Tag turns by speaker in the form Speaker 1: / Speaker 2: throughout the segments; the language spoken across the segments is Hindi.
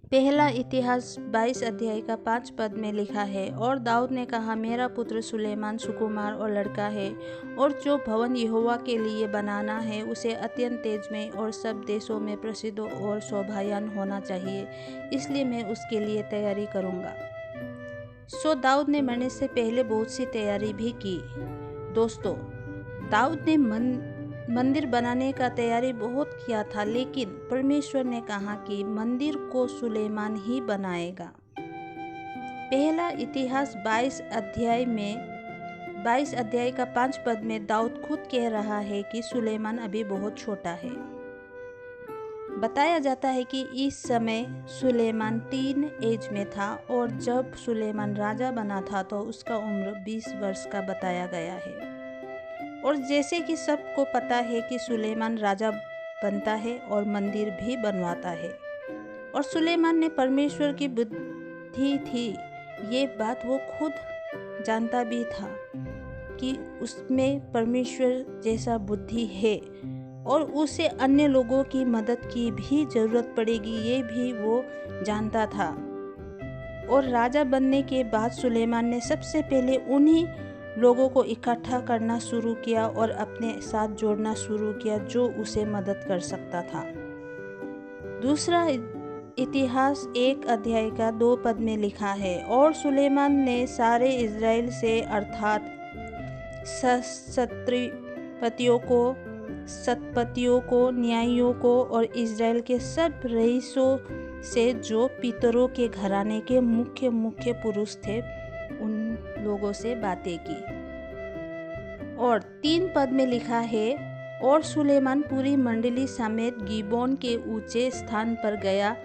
Speaker 1: पहला इतिहास 22 अध्याय का 5 पद में लिखा है, और दाऊद ने कहा, मेरा पुत्र सुलेमान सुकुमार और लड़का है, और जो भवन यहोवा के लिए बनाना है उसे अत्यंत तेजमय और सब देशों में प्रसिद्ध और शोभायमान होना चाहिए, इसलिए मैं उसके लिए तैयारी करूँगा। दाऊद ने मरने से पहले बहुत सी तैयारी भी की। दोस्तों, दाऊद ने मंदिर बनाने का तैयारी बहुत किया था, लेकिन परमेश्वर ने कहा कि मंदिर को सुलेमान ही बनाएगा। पहला इतिहास 22 अध्याय का 5 पद में दाऊद खुद कह रहा है कि सुलेमान अभी बहुत छोटा है। बताया जाता है कि इस समय सुलेमान 3 एज में था, और जब सुलेमान राजा बना था तो उसका उम्र 20 वर्ष का बताया गया है। और जैसे कि सबको पता है कि सुलेमान राजा बनता है और मंदिर भी बनवाता है, और सुलेमान ने परमेश्वर की बुद्धि थी, ये बात वो खुद जानता भी था कि उसमें परमेश्वर जैसा बुद्धि है, और उसे अन्य लोगों की मदद की भी जरूरत पड़ेगी, ये भी वो जानता था। और राजा बनने के बाद सुलेमान ने सबसे पहले उन्हीं लोगों को इकट्ठा करना शुरू किया और अपने साथ जोड़ना शुरू किया जो उसे मदद कर सकता था। दूसरा इतिहास 1 अध्याय का 2 पद में लिखा है, और सुलेमान ने सारे इज़राइल से अर्थात शतपतियों को, न्यायियों को और इज़राइल के सब रईसों से जो पितरों के घराने के मुख्य पुरुष थे, उन लोगों से बातें की। और 3 पद में लिखा है, और सुलेमान पूरी मंडली समेत गिबोन के ऊंचे स्थान पर गया,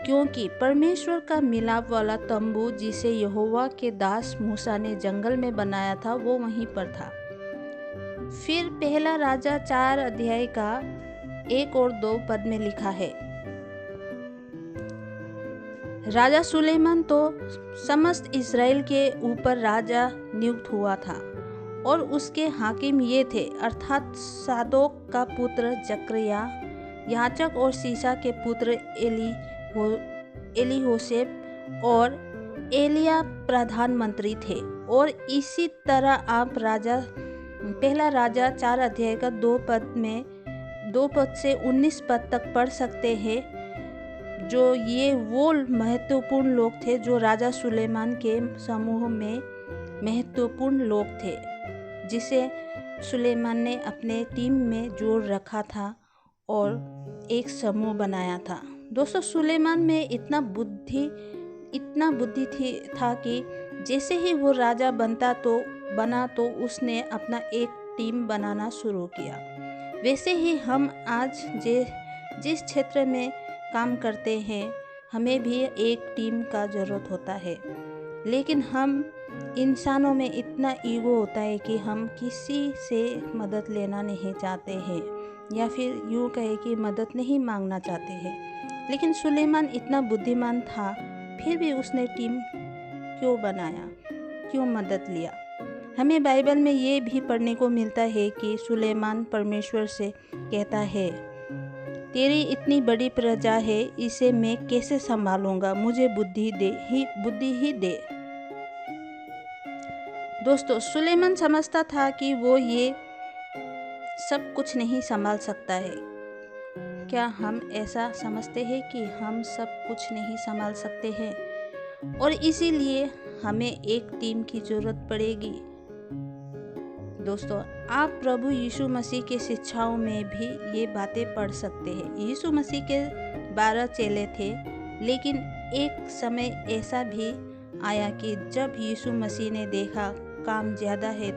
Speaker 1: क्योंकि परमेश्वर का मिलाप वाला तंबू जिसे यहोवा के दास मूसा ने जंगल में बनाया था वो वहीं पर था। फिर पहला राजा 4 अध्याय का 1 और 2 पद में लिखा है, राजा सुलेमान तो समस्त इज़राइल के ऊपर राजा नियुक्त हुआ था, और उसके हाकिम ये थे, अर्थात सादोक का पुत्र जकरिया याजक और सीसा के पुत्र एलीहोशेप और एलिया प्रधानमंत्री थे। और इसी तरह आप पहला राजा 4 अध्याय का 2 पद से 19 पद तक पढ़ सकते हैं, जो ये वो महत्वपूर्ण लोग थे जो राजा सुलेमान के समूह में महत्वपूर्ण लोग थे, जिसे सुलेमान ने अपने टीम में जोड़ रखा था और एक समूह बनाया था। दोस्तों, सुलेमान में इतना बुद्धि था कि जैसे ही वो राजा बना तो उसने अपना एक टीम बनाना शुरू किया। वैसे ही हम आज जिस क्षेत्र में काम करते हैं, हमें भी एक टीम का ज़रूरत होता है, लेकिन हम इंसानों में इतना ईगो होता है कि हम किसी से मदद लेना नहीं चाहते हैं, या फिर यूँ कहे कि मदद नहीं मांगना चाहते हैं। लेकिन सुलेमान इतना बुद्धिमान था, फिर भी उसने टीम क्यों बनाया, क्यों मदद लिया। हमें बाइबल में ये भी पढ़ने को मिलता है कि सुलेमान परमेश्वर से कहता है, तेरी इतनी बड़ी प्रजा है, इसे मैं कैसे संभालूंगा, मुझे बुद्धि ही दे। दोस्तों, सुलेमान समझता था कि वो ये सब कुछ नहीं संभाल सकता है। क्या हम ऐसा समझते हैं कि हम सब कुछ नहीं संभाल सकते हैं, और इसीलिए हमें एक टीम की जरूरत पड़ेगी। दोस्तों, आप प्रभु यीशु मसीह के शिक्षाओं में भी ये बातें पढ़ सकते हैं। यीशु मसीह के 12 चेले थे, लेकिन एक समय ऐसा भी आया कि जब यीशु मसीह ने देखा काम ज़्यादा है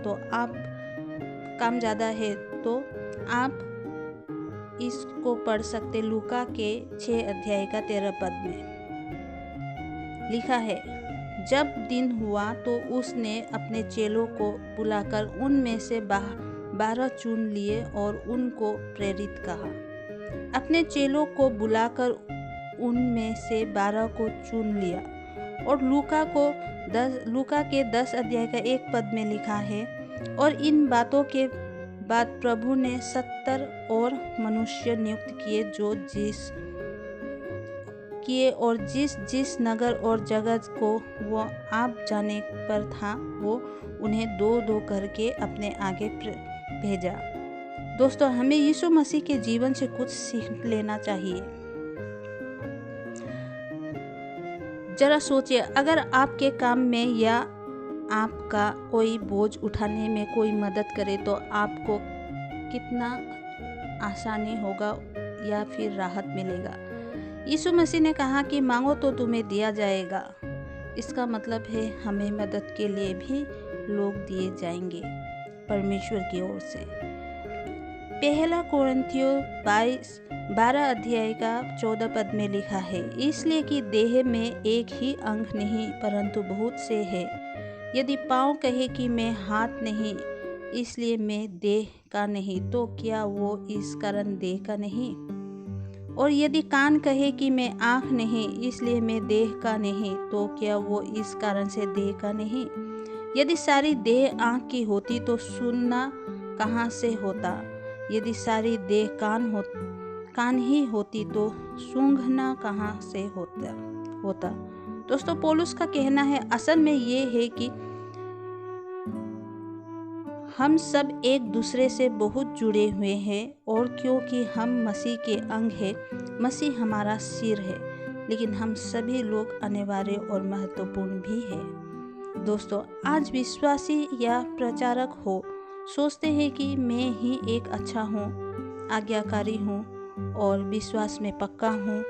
Speaker 1: तो आप इसको पढ़ सकते। लूका के 6 अध्याय का 13 पद में लिखा है, जब दिन हुआ तो उसने अपने चेलों को बुलाकर उनमें से 12 चुन लिए और उनको प्रेरित कहा। अपने चेलों को बुलाकर उनमें से 12 को चुन लिया। और लूका के 10 अध्याय का 1 पद में लिखा है, और इन बातों के बाद प्रभु ने 70 और मनुष्य नियुक्त किए, जो किए और जिस जिस नगर और जगह को वो आप जाने पर था वो उन्हें दो दो करके अपने आगे भेजा। दोस्तों, हमें यीशु मसीह के जीवन से कुछ सीख लेना चाहिए। जरा सोचिए, अगर आपके काम में या आपका कोई बोझ उठाने में कोई मदद करे तो आपको कितना आसानी होगा या फिर राहत मिलेगा। यीशु मसीह ने कहा कि मांगो तो तुम्हें दिया जाएगा। इसका मतलब है हमें मदद के लिए भी लोग दिए जाएंगे परमेश्वर की ओर से। पहला कोरिन्थियों 12 अध्याय का 14 पद में लिखा है, इसलिए कि देह में एक ही अंग नहीं परंतु बहुत से हैं। यदि पाँव कहे कि मैं हाथ नहीं इसलिए मैं देह का नहीं, तो क्या वो इस कारण देह का नहीं? और यदि कान कहे कि मैं आँख नहीं इसलिए मैं देह का नहीं, तो क्या वो इस कारण से देह का नहीं? यदि सारी देह आँख की होती तो सुनना कहाँ से होता? यदि सारी देह कान ही होती तो सूंघना कहाँ से होता? दोस्तों, पौलुस का कहना है असल में ये है कि हम सब एक दूसरे से बहुत जुड़े हुए हैं और क्योंकि हम मसीह के अंग हैं, मसीह हमारा सिर है, लेकिन हम सभी लोग अनिवार्य और महत्वपूर्ण भी हैं। दोस्तों, आज विश्वासी या प्रचारक हो सोचते हैं कि मैं ही एक अच्छा हूँ, आज्ञाकारी हूँ और विश्वास में पक्का हूँ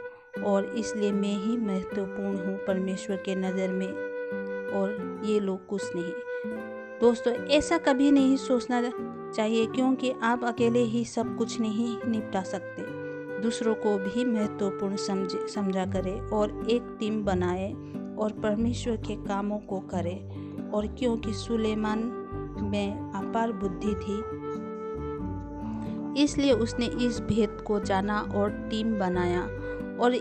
Speaker 1: और इसलिए मैं ही महत्वपूर्ण हूँ परमेश्वर के नज़र में और ये लोग कुछ नहीं। दोस्तों, ऐसा कभी नहीं सोचना चाहिए, क्योंकि आप अकेले ही सब कुछ नहीं निपटा सकते। दूसरों को भी महत्वपूर्ण समझा करें और एक टीम बनाए और परमेश्वर के कामों को करें। और क्योंकि सुलेमान में अपार बुद्धि थी, इसलिए उसने इस भेद को जाना और टीम बनाया, और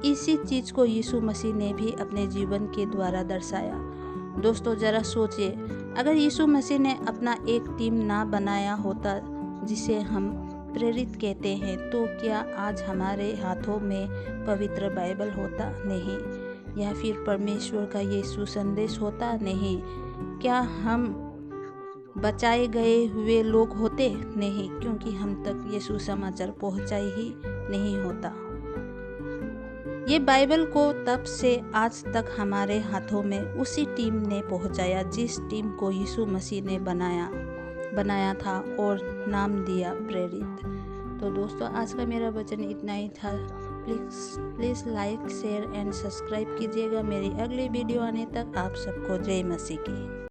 Speaker 1: इसी चीज़ को यीशु मसीह ने भी अपने जीवन के द्वारा दर्शाया। दोस्तों, ज़रा सोचिए, अगर यीशु मसीह ने अपना एक टीम ना बनाया होता जिसे हम प्रेरित कहते हैं, तो क्या आज हमारे हाथों में पवित्र बाइबल होता? नहीं। या फिर परमेश्वर का ये सुसंदेश होता? नहीं। क्या हम बचाए गए हुए लोग होते? नहीं, क्योंकि हम तक ये सुसमाचार पहुंचा ही नहीं होता। ये बाइबल को तब से आज तक हमारे हाथों में उसी टीम ने पहुंचाया जिस टीम को यीशु मसीह ने बनाया था और नाम दिया प्रेरित। तो दोस्तों, आज का मेरा वचन इतना ही था। Please like, share and subscribe कीजिएगा। मेरी अगली वीडियो आने तक आप सबको जय मसीह की।